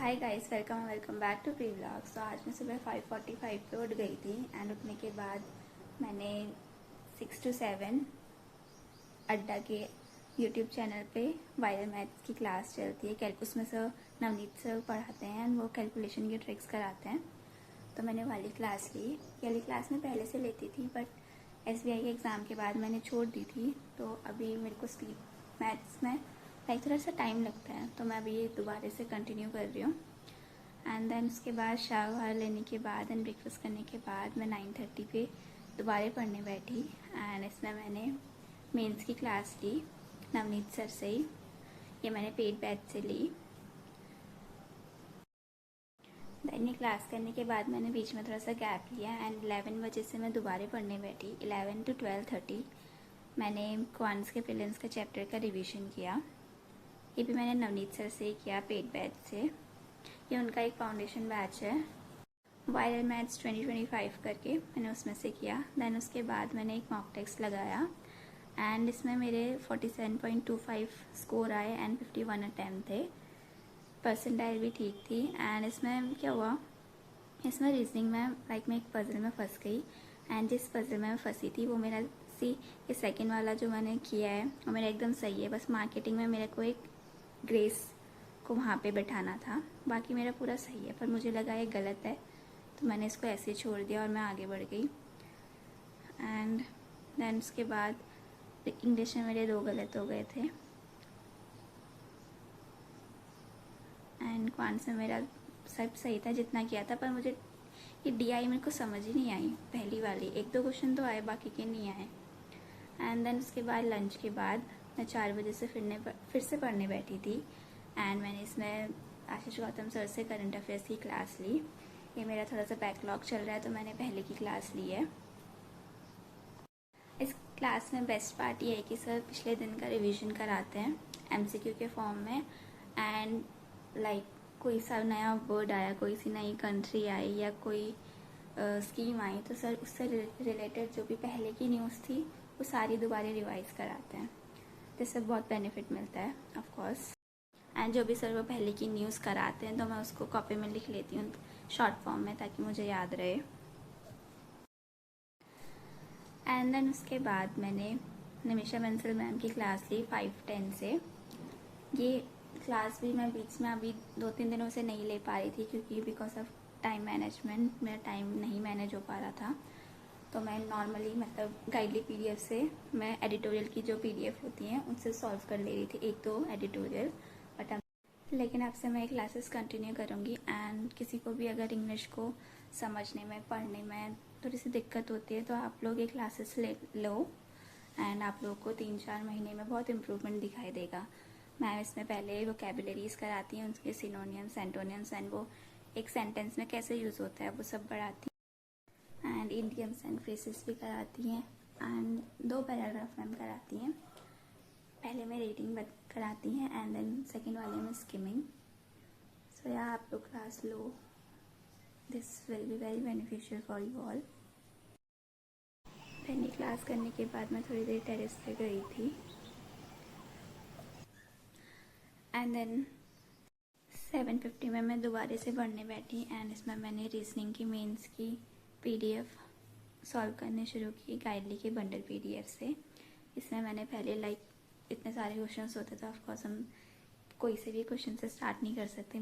Hi guys, welcome back to pre vlog. So आज मैं सुबह 5:45 पे उठ गई थी एंड उठने के बाद मैंने 6 to 7 अड्डा के यूट्यूब चैनल पे वायरल मैथ्स की क्लास चलती है। उसमें सर नवनीत सर पढ़ाते हैं एंड वो कैलकुलेशन की ट्रिक्स कराते हैं। तो मैंने वाली क्लास ली। ये वाली क्लास मैं पहले से लेती थी बट SBI के एग्ज़ाम के बाद मैंने छोड़ दी थी। तो अभी मेरे को मैथ्स में थोड़ा सा टाइम लगता है, तो मैं अभी ये दोबारा से कंटिन्यू कर रही हूँ। एंड देन उसके बाद शावर लेने के बाद एंड ब्रेकफास्ट करने के बाद मैं 9:30 पे दोबारा पढ़ने बैठी एंड इसमें मैंने मेंस की क्लास ली नवनीत सर से ही। ये मैंने पेड बैच से ली। देन ये क्लास करने के बाद मैंने बीच में थोड़ा सा गैप लिया एंड 11 बजे से मैं दोबारा पढ़ने बैठी। 11 to 12:30 मैंने क्वांट्स के प्रीलिम्स का चैप्टर का रिवीजन किया। ये भी मैंने नवनीत सर से किया पेड बैच से। ये उनका एक फाउंडेशन बैच है वायरल मैथ्स 2025 करके, मैंने उसमें से किया। देन उसके बाद मैंने एक मॉक टेस्ट लगाया एंड इसमें मेरे 47.25 स्कोर आए एंड 51 अटैम्प्ट थे। परसेंटाइल भी ठीक थी। एंड इसमें क्या हुआ, इसमें रीजनिंग में मैं एक पजल में फंस गई एंड जिस पजल में मैं फंसी थी वो मेरा ये सेकंड वाला जो मैंने किया है वो मेरा एकदम सही है। बस मार्केटिंग में मेरे को एक ग्रेस को वहाँ पे बैठाना था, बाकी मेरा पूरा सही है। पर मुझे लगा ये गलत है तो मैंने इसको ऐसे छोड़ दिया और मैं आगे बढ़ गई। एंड देन उसके बाद इंग्लिश में मेरे 2 गलत हो गए थे एंड क्वांट्स में मेरा सब सही था जितना किया था। पर मुझे ये DI मेरे को समझ ही नहीं आई। पहली वाली 1-2 क्वेश्चन तो आए, बाकी के नहीं आए। एंड देन उसके बाद लंच के बाद मैं 4 बजे से फिर से पढ़ने बैठी थी एंड मैंने इसमें आशीष गौतम सर से करंट अफेयर्स की क्लास ली। ये मेरा थोड़ा सा बैकलॉग चल रहा है तो मैंने पहले की क्लास ली है। इस क्लास में बेस्ट पार्ट ये है कि सर पिछले दिन का रिवीजन कराते हैं MCQ के फॉर्म में। एंड कोई सा नया वर्ड आया, कोई सी नई कंट्री आई या कोई स्कीम आई तो सर उससे रिलेटेड जो भी पहले की न्यूज़ थी वो सारी दोबारा रिवाइज कराते हैं, जिससे बहुत बेनिफिट मिलता है ऑफ कोर्स। एंड जो भी सर वो पहले की न्यूज़ कराते हैं तो मैं उसको कॉपी में लिख लेती हूँ शॉर्ट फॉर्म में ताकि मुझे याद रहे। एंड देन उसके बाद मैंने निमिषा बंसल मैम की क्लास ली 5:10 से। ये क्लास भी मैं बीच में अभी 2-3 दिनों से नहीं ले पा रही थी क्योंकि बिकॉज ऑफ टाइम मैनेजमेंट मेरा टाइम नहीं मैनेज हो पा रहा था। तो मैं नॉर्मली गाइडली PDF से मैं एडिटोरियल की जो PDF होती हैं उनसे सॉल्व कर ले रही थी 1-2 एडिटोरियल। लेकिन अब से मैं क्लासेस कंटिन्यू करूँगी एंड किसी को भी अगर इंग्लिश को समझने में पढ़ने में थोड़ी सी दिक्कत होती है तो आप लोग ये क्लासेस ले लो एंड आप लोग को 3-4 महीने में बहुत इम्प्रूवमेंट दिखाई देगा। मैम इसमें पहले वोकैबुलरीज कराती हैं, उनके सिनोनियम्स एंटोनियम्स एंड वो एक सेंटेंस में कैसे यूज़ होता है वो सब बढ़ाती हैं एंड इडियम्स एंड फ्रेजेस भी कराती हैं एंड 2 पैराग्राफ मैम कराती हैं। पहले में रीडिंग कराती हैं एंड देन सेकेंड वाले में स्किमिंग। सो या आप लोग class low, this will be very beneficial for you all. पहले क्लास करने के बाद मैं थोड़ी देर टेरेस पे गई थी एंड देन 7:50 में मैं दोबारा से पढ़ने बैठी एंड इसमें मैंने रीजनिंग की मेंस की PDF सॉल्व करने शुरू की गाइडली के बंडल PDF से। इसमें मैंने पहले इतने सारे क्वेश्चंस होते थे, ऑफकोर्स हम कोई से भी क्वेश्चन से स्टार्ट नहीं कर सकते।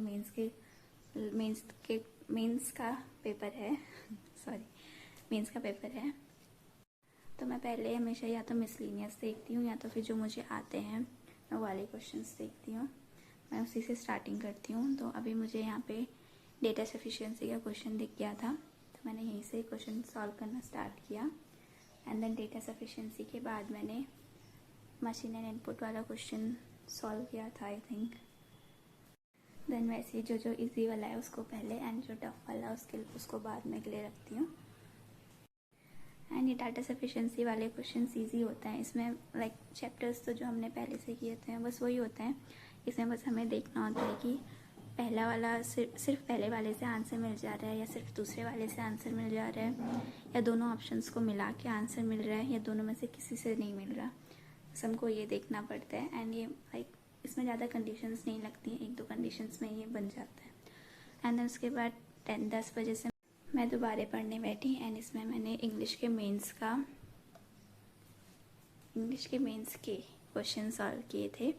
मेंस का पेपर है सॉरी मेंस का पेपर है तो मैं पहले हमेशा या तो मिसलिनियस देखती हूँ या तो फिर जो मुझे आते हैं मैं वाले क्वेश्चंस देखती हूँ, मैं उसी से स्टार्टिंग करती हूँ। तो अभी मुझे यहाँ पे डेटा सफिशिएंसी का क्वेश्चन दिख गया था तो मैंने यहीं से क्वेश्चन सॉल्व करना स्टार्ट किया एंड देन डेटा सफिशिएंसी के बाद मैंने मशीन एंड इनपुट वाला क्वेश्चन सॉल्व किया था आई थिंक। देन वैसे जो इजी वाला है उसको पहले एंड जो टफ वाला उसको बाद में के लिए रखती हूँ। एंड ये डाटा सफिशिएंसी वाले क्वेश्चन ईजी होते हैं। इसमें चैप्टर्स तो जो हमने पहले से किए थे बस वही होते हैं। इसमें बस हमें देखना होता है कि पहला वाला सिर्फ पहले वाले से आंसर मिल जा रहा है या सिर्फ दूसरे वाले से आंसर मिल जा रहा है या दोनों ऑप्शंस को मिला के आंसर मिल रहा है या दोनों में से किसी से नहीं मिल रहा। हमको ये देखना पड़ता है एंड ये इसमें ज़्यादा कंडीशंस नहीं लगती हैं, 1-2 कंडीशंस में ये बन जाता है। एंड देन उसके बाद 10 बजे से मैं दोबारा पढ़ने बैठी एंड इसमें मैंने इंग्लिश के मेंस के क्वेश्चन सॉल्व किए थे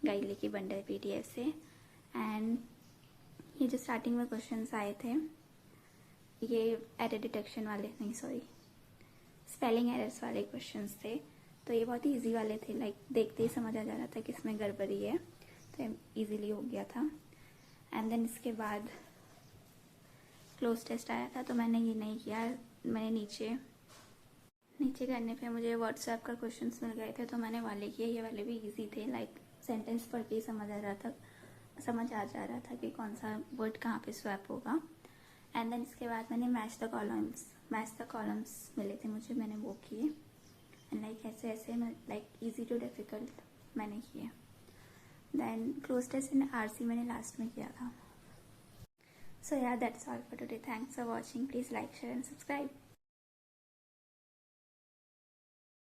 गाइडली की बंडल PDF से। एंड ये जो स्टार्टिंग में क्वेश्चंस आए थे ये एरर डिटेक्शन वाले नहीं सॉरी स्पेलिंग एरर्स वाले क्वेश्चंस थे, तो ये बहुत ही ईजी वाले थे। लाइक देखते ही समझ आ जा रहा था कि इसमें गड़बड़ी है, तो ईजीली हो गया था। एंड देन इसके बाद क्लोज टेस्ट आया था, तो मैंने ये नहीं किया। मैंने नीचे करने पे मुझे व्हाट्सएप का क्वेश्चंस मिल गए थे, तो मैंने वाले किए। ये वाले भी इजी थे, लाइक सेंटेंस पढ़ के ही समझ आ जा रहा था कि कौन सा वर्ड कहाँ पे स्वैप होगा। एंड देन इसके बाद मैंने मैच द कॉलम्स मिले थे मुझे, मैंने वो किए। एंड लाइक ऐसे मैं लाइक इजी टू डिफिकल्ट मैंने किए। देन क्लोज टेस्ट इन RC मैंने लास्ट में किया था। So yeah, that's all for today. Thanks for watching. Please like, share and subscribe.